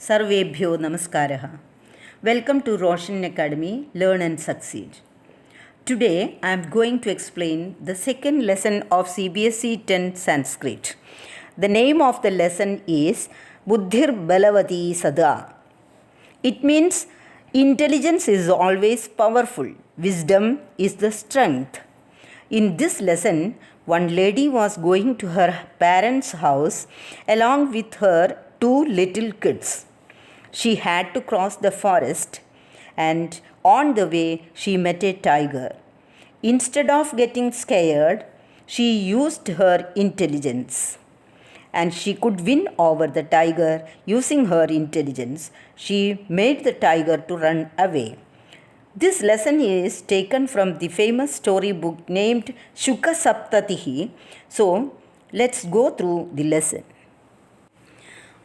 Sarvebhyo Namaskaraha. Welcome to Roshan Academy Learn and Succeed. Today I am going to explain the second lesson of CBSE 10 Sanskrit. The name of the lesson is Buddhir Balavati Sada. It means intelligence is always powerful, wisdom is the strength. In this lesson, one lady was going to her parents' house along with her two little kids. She had to cross the forest, and on the way, she met a tiger. Instead of getting scared, she used her intelligence. And she could win over the tiger using her intelligence. She made the tiger to run away. This lesson is taken from the famous storybook named Shuka Saptatihi. So, let's go through the lesson.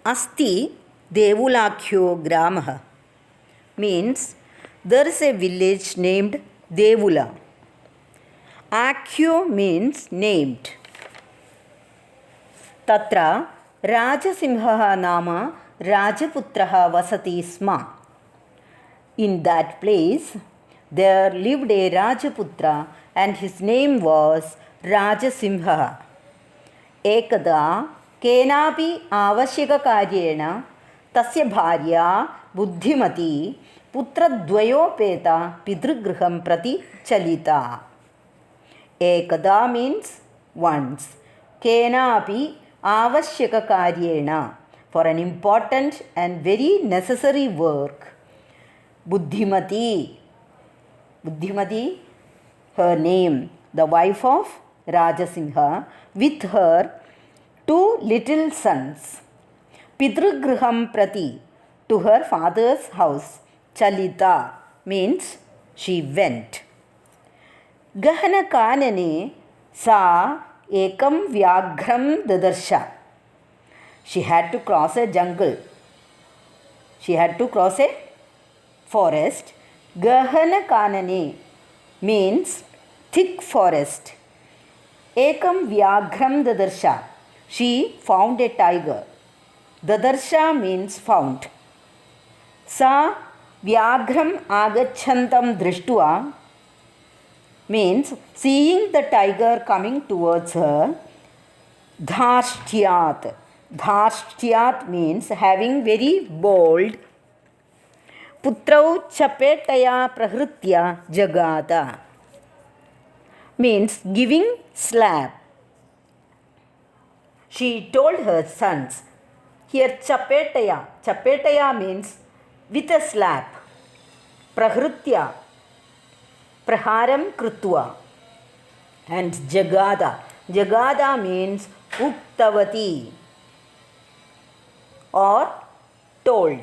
Asti Devulakyo Gramaha means there is a village named Devula. Akyo means named. Tatra Rajasimha Nama Rajaputraha Vasati Sma. In that place, there lived a Rajaputra and his name was Rajasimha. Ekada Kenapi Avashikakaryena Tasya Bharya Buddhimati Putradvayopeta Pidrugriham Prati Chalita. Ekada means once. Kenapi Avashikakaryena, for an important and very necessary work. Buddhimati, her name, the wife of Rajasimha, with her two little sons. Pidrugriham Prati, to her father's house. Chalita means she went. Gahana Kanane sa ekam vyaghram dadarsha. She had to cross a jungle. She had to cross a forest. Gahana Kanane means thick forest. Ekam vyaghram dadarsha. She found a tiger. Dadarsha means found. Sa vyaghram agachantam drishtua means seeing the tiger coming towards her. Dharshthyat. Dharshthyat means having very bold. Putrau chapetaya prahritya jagata means giving slap. She told her sons. Here chapetaya. Chapetaya means with a slap. Prahritya. Praharam krutva. And jagada. Jagada means uktavati or told.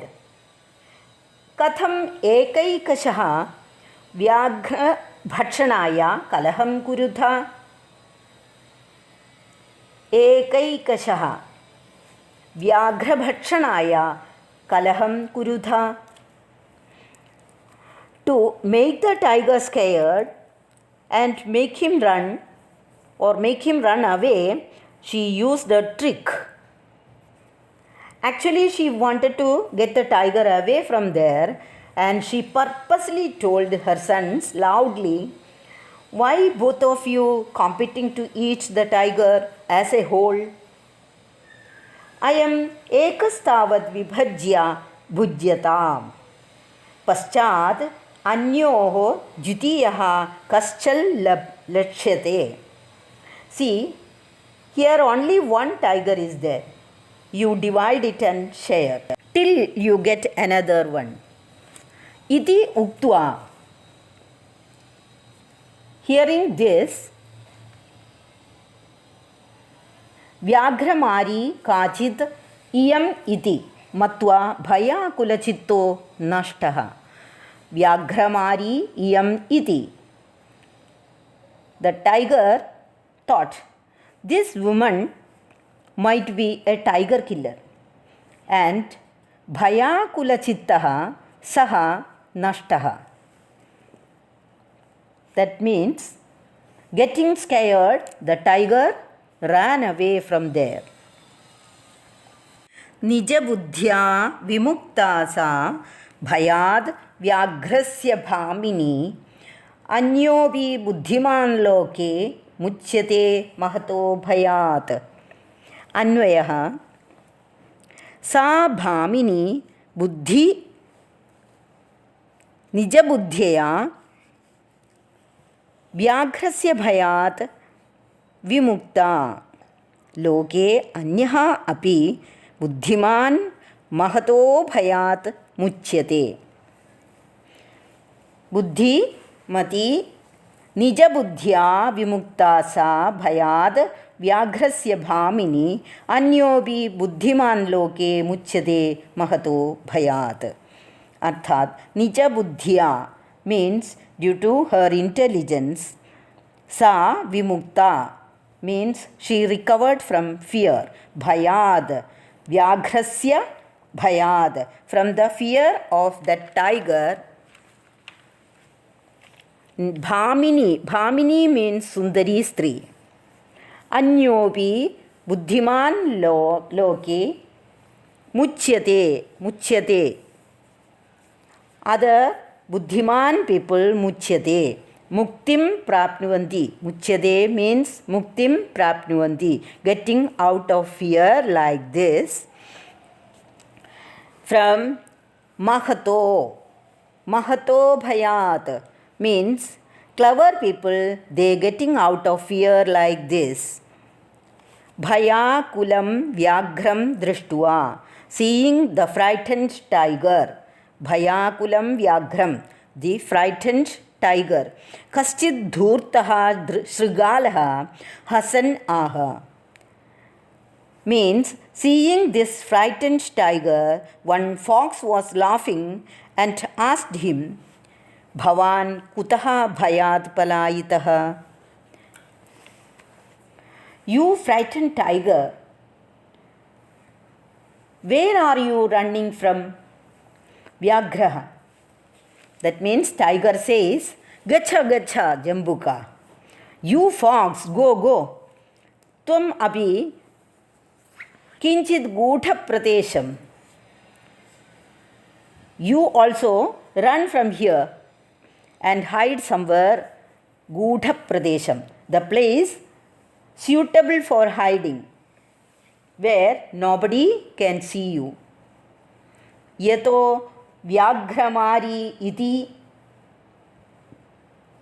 Katham ekaikashaha vyaghra bhakshanaya kalaham kurutha. Ekaikashaha vyaghra bhakshanaya kalaham kurutha. To make the tiger scared and make him run or make him run away, she used a trick. Actually, she wanted to get the tiger away from there, and she purposely told her sons loudly, "Why both of you competing to eat the tiger as a whole? I am ekastavad vibhajya bhujyatam. Paschad anyoho jutiyaha kaschal lakshate." See, here only one tiger is there. You divide it and share till you get another one. Iti uktva. Hearing this, Vyagramari kachit iyam iti matva bhaya kulachitto nashtaha. Vyagramari iyam iti. The tiger thought, this woman might be a tiger killer, and bhayakula chittaha saha nashtaha. That means, getting scared, the tiger ran away from there. निजबुद्ध्या विमुक्ता सा भयाद् व्याघ्रस्य भामिनी अन्योऽपि बुद्धिमान् लोके मुच्यते महतो भयात्. अन्वयः सा भामिनी बुद्धि निजबुद्ध्यया व्याघ्रस्य भयात् विमुक्ता. लोके अन्यः अपि बुद्धिमान् महतो भयात् मुच्यते. बुद्धिमती निजबुद्ध्या विमुक्ता सा भयाद् व्याघ्रस्य भामिनी अन्योऽपि बुद्धिमान् लोके मुच्यते महतो भयात्. अर्थात निजबुद्ध्या means due to her intelligence, sa vimukta means she recovered from fear, bhayad vyagrasya bhayad from the fear of that tiger. Bhamini means sundari stri. Anyopi buddhiman loke muchyate. Other buddhiman people muchyate. Muktim prapnuvanti. Muchyate means muktim prapnuvanti, getting out of fear like this. From mahato bhayat means clever people, they getting out of fear like this. Bhayakulam vyaghram drishtva, seeing the frightened tiger. Bhayakulam vyaghram, the frightened tiger. Kaschid dhurtaha shrigalaha hasan aha means seeing this frightened tiger, one fox was laughing and asked him, Bhavan kutaha bhayat palayitaha? You frightened tiger, where are you running from? Vyagraha. That means tiger says, Gacha Jambuka. You fox, go. Tvam api kinchit gudha pratesham. You also run from here and hide somewhere. Gudha pradesham, the place suitable for hiding, where nobody can see you. Yato vyagramari iti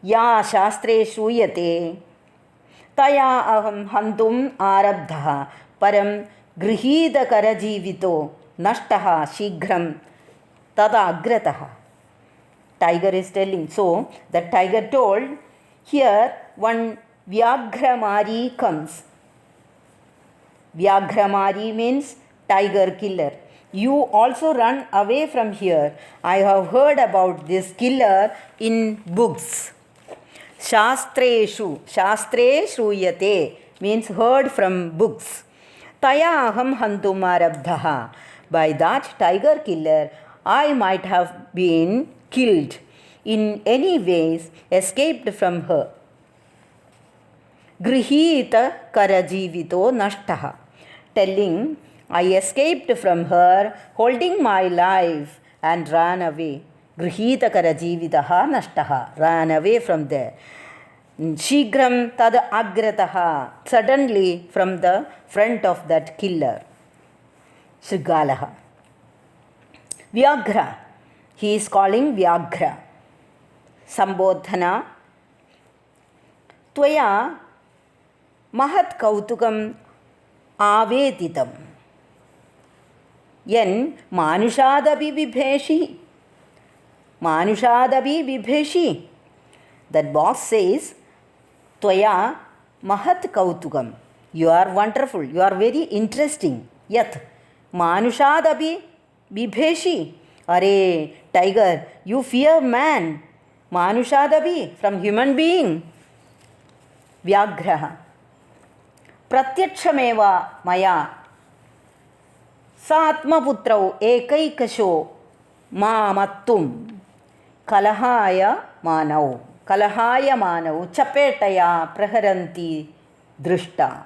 या शास्त्रे श्रूयते तया अहं हन्तुम् आरब्धः परं गृहीतकरजीवितो नष्टः शीघ्रं तदाग्रतः. Tiger is telling. So the tiger told, here one Vyagramari comes. Vyagramari means tiger killer. You also run away from here. I have heard about this killer in books. Shastreshu, Shastre Shruyate means heard from books. Taya aham hantum arabdhaha. By that tiger killer, I might have been killed. In any ways, escaped from her. Grihita karajivito nashtaha. Telling, I escaped from her, holding my life and ran away. Grihita karajivitaha nashtaha, ran away from there. Shigram tad agrataha, suddenly from the front of that killer. Shrigalaha. Vyagra, he is calling Vyagra. Sambodhana. Tvaya mahat kautukam avetitam. Yen manushadabi vibheshi. That boss says, Tvaya mahat kautukam. You are wonderful. You are very interesting. Yat manushadabi vibheshi. Are tiger, you fear man. Manushadabi, from human being. Vyagraha. Pratyakshameva maya. Satmaputrau ekaikasho mamattum. Kalahaya manau chapetaya praharanti drishta.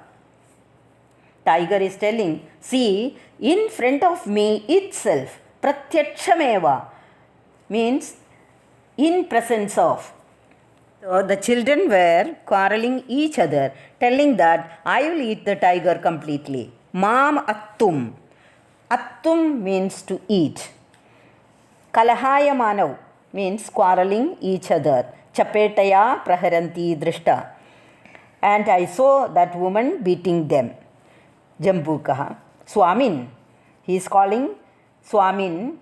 tiger is telling, see, in front of me itself, pratyakshameva means in presence of. So the children were quarreling each other, telling that I will eat the tiger completely. Mam attum. Attum means to eat. Kalahaya manav means quarreling each other. Chapetaya praharanti drishta. And I saw that woman beating them. Jambukaha. Swamin. He is calling Swamin.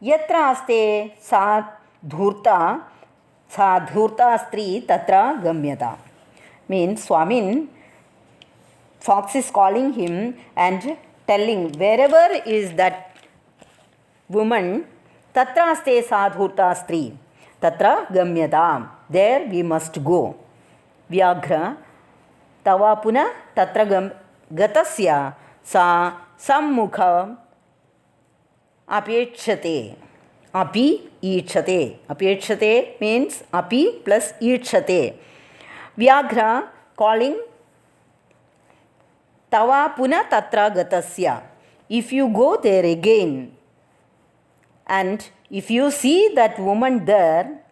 Yatra aste sa dhurta. Sa dhurta stri tatra gamyata. Means Swamin, fox is calling him and telling, wherever is that woman, tatra aste sa dhurta stri. Tatra gamyata. There we must go. Vyaghra. Tava puna tatra gatasya sa sammukha apekshate. Api ईक्षते. Apekshate means api plus ईक्षते. Vyaghra calling tava puna tatra gatasya. If you go there again and if you see that woman there,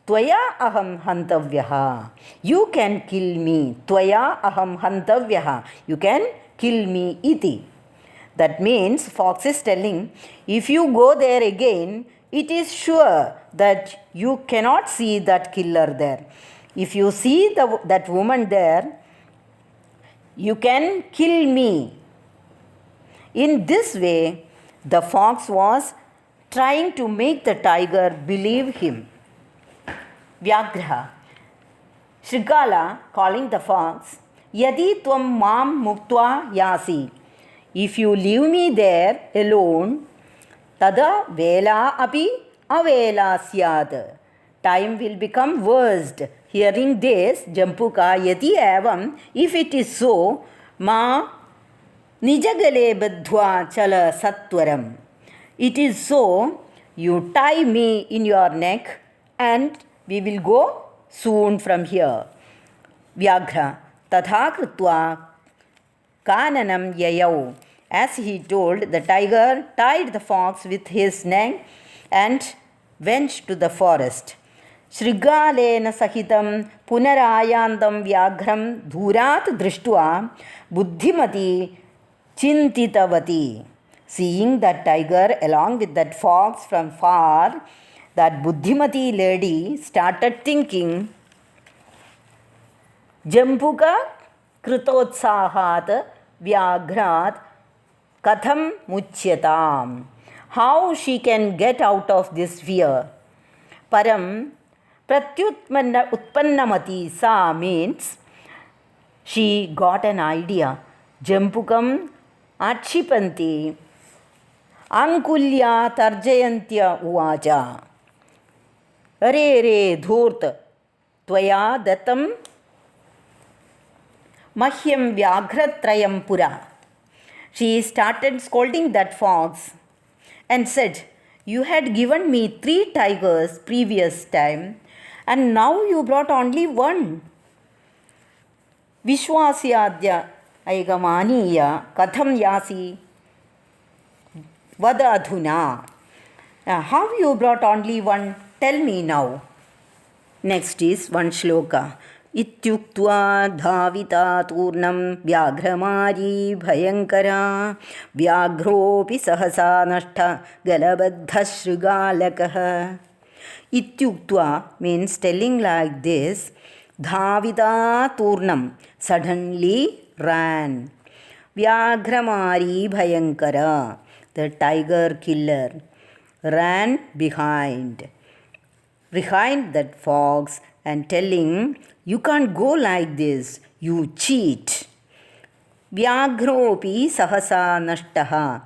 tvaya aham hantavyaha. You can kill me. Tvaya aham hantavyaha. You can kill me iti. That means fox is telling, if you go there again, it is sure that you cannot see that killer there. If you see that woman there, you can kill me. In this way, the fox was trying to make the tiger believe him. Vyaghra. Shrigala calling the fox, Yadi tvam mam muktva yasi. If you leave me there alone, tada vela api avela syad. Time will become worst. Hearing this, Jambuka yati evam, if it is so, ma nijagale badhva chala sattvaram. It is so, you tie me in your neck and we will go soon from here. Vyaghra. Tadha krutva kananam yayau. As he told, the tiger tied the fox with his neck and went to the forest. Shrigalena sahitam punarayandam vyaghram dhurat drishtva buddhimati chintitavati. Seeing that tiger along with that fox from far, that buddhimati lady started thinking, Jambuka krutotsahat vyagrat katham muchyatam. How she can get out of this fear? Param pratyutpannamati sa means she got an idea. Jambukam akshipanti ankulya tarjayantya uvacha. Are re dhurt tvaya datam mahyam vyaghratrayam pura. She started scolding that fox and said, you had given me 3 tigers previous time and now you brought only 1. Vishwasyadya aigamaniya katham yasi vada adhuna. How you brought only 1? Tell me now. Next is one shloka. Ityuktva dhavita turnam vyaghramari bhayankara vyaghropi sahasa nashta galabadha shrigalakah. Ityuktva means telling like this. Dhavita turnam, suddenly ran. Vyagramari bhayankara, the tiger killer, ran behind that fox and telling, you can't go like this, you cheat. Vyaghropi sahasa nashtaha.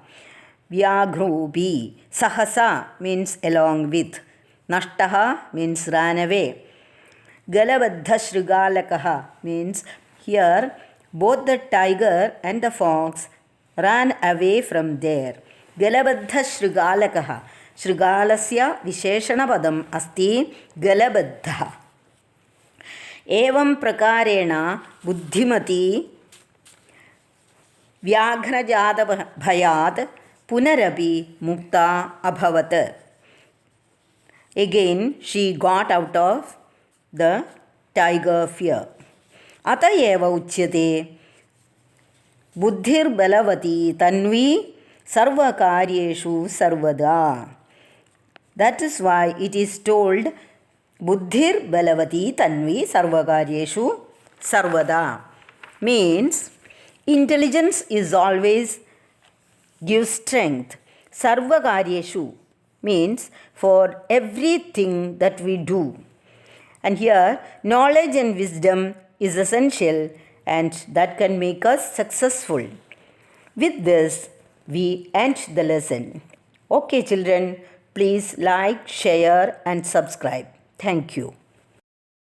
Vyaghropi, sahasa means along with. Nashtaha means ran away. Galabadha shrigalakaha means here both the tiger and the fox ran away from there. Galabadha shrigalakaha. Shrigalasya visheshana padam asti galabadha. Evam prakarena buddhimati व्याघ्रजातभयात् पुनरपि मुक्ता अभवत्. Again she got out of the tiger fear. अत एव उच्यते बुद्धिर्बलवती तन्वी सर्वकार्येषु सर्वदा. That is why it is told बुद्धिर्बलवती Tanvi सर्वकार्येषु सर्वदा. Means intelligence is always gives strength. Sarvakaryeshu means for everything that we do. And here knowledge and wisdom is essential and that can make us successful. With this we end the lesson. Okay children, please like, share and subscribe. Thank you.